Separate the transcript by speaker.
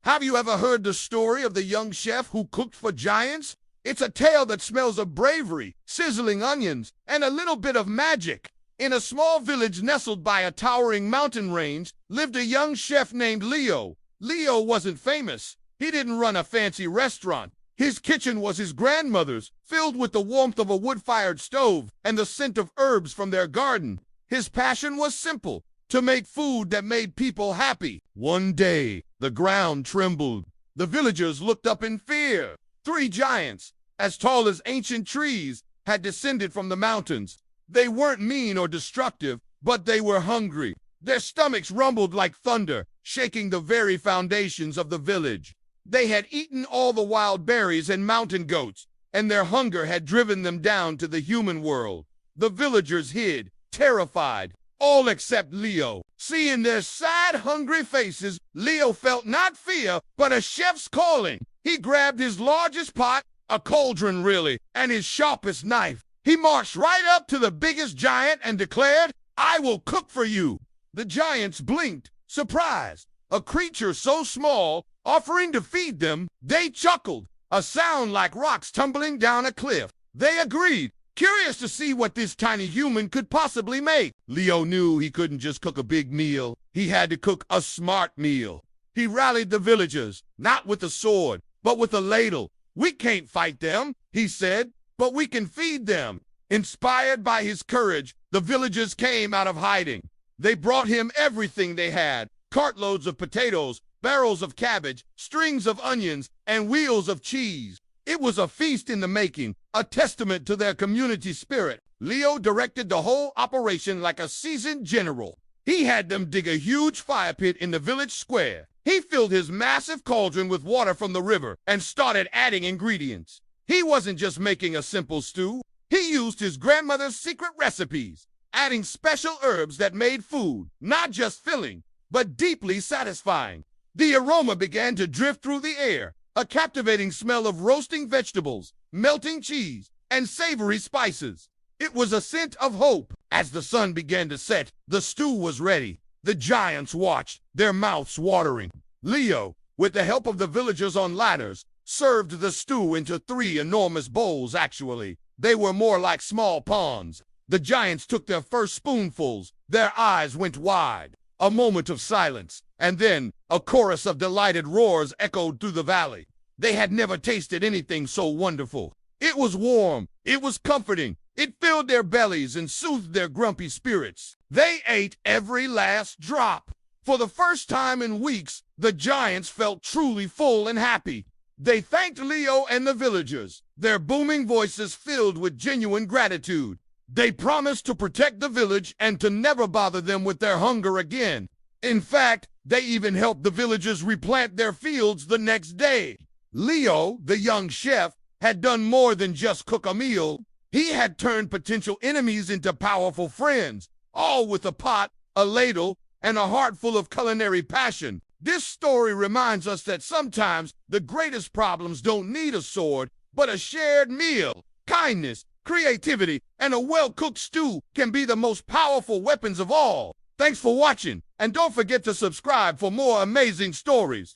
Speaker 1: Have you ever heard the story of the young chef who cooked for giants? It's a tale that smells of bravery, sizzling onions, and a little bit of magic. In a small village nestled by a towering mountain range lived a young chef named Leo. Leo wasn't famous. He didn't run a fancy restaurant. His kitchen was his grandmother's, filled with the warmth of a wood-fired stove and the scent of herbs from their garden. His passion was simple: to make food that made people happy. One day, the ground trembled. The villagers looked up in fear. 3 giants, as tall as ancient trees, had descended from the mountains. They weren't mean or destructive, but they were hungry. Their stomachs rumbled like thunder, shaking the very foundations of the village. They had eaten all the wild berries and mountain goats, and their hunger had driven them down to the human world. The villagers hid, terrified, all except Leo. Seeing their sad, hungry faces, Leo felt not fear, but a chef's calling. He grabbed his largest pot, a cauldron really, and his sharpest knife. He marched right up to the biggest giant and declared, "I will cook for you." The giants blinked, surprised. A creature so small, offering to feed them. They chuckled, a sound like rocks tumbling down a cliff. They agreed, curious to see what this tiny human could possibly make. Leo knew he couldn't just cook a big meal. He had to cook a smart meal. He rallied the villagers, not with a sword, but with a ladle. "We can't fight them," he said, "but we can feed them." Inspired by his courage, the villagers came out of hiding. They brought him everything they had: cartloads of potatoes, barrels of cabbage, strings of onions, and wheels of cheese. It was a feast in the making, a testament to their community spirit. Leo directed the whole operation like a seasoned general. He had them dig a huge fire pit in the village square. He filled his massive cauldron with water from the river and started adding ingredients. He wasn't just making a simple stew. He used his grandmother's secret recipes, adding special herbs that made food not just filling, but deeply satisfying. The aroma began to drift through the air, a captivating smell of roasting vegetables, melting cheese, and savory spices. It was a scent of hope. As the sun began to set, the stew was ready. The giants watched, their mouths watering. Leo, with the help of the villagers on ladders, served the stew into 3 enormous bowls. Actually, they were more like small ponds. The giants took their first spoonfuls. Their eyes went wide. A moment of silence, and then a chorus of delighted roars echoed through the valley. They had never tasted anything so wonderful. It was warm. It was comforting. It filled their bellies and soothed their grumpy spirits. They ate every last drop. For the first time in weeks, the giants felt truly full and happy. They thanked Leo and the villagers, their booming voices filled with genuine gratitude. They promised to protect the village and to never bother them with their hunger again. In fact, they even helped the villagers replant their fields the next day. Leo, the young chef, had done more than just cook a meal. He had turned potential enemies into powerful friends, all with a pot, a ladle, and a heart full of culinary passion. This story reminds us that sometimes the greatest problems don't need a sword, but a shared meal. Kindness, creativity, and a well-cooked stew can be the most powerful weapons of all. Thanks for watching, and don't forget to subscribe for more amazing stories.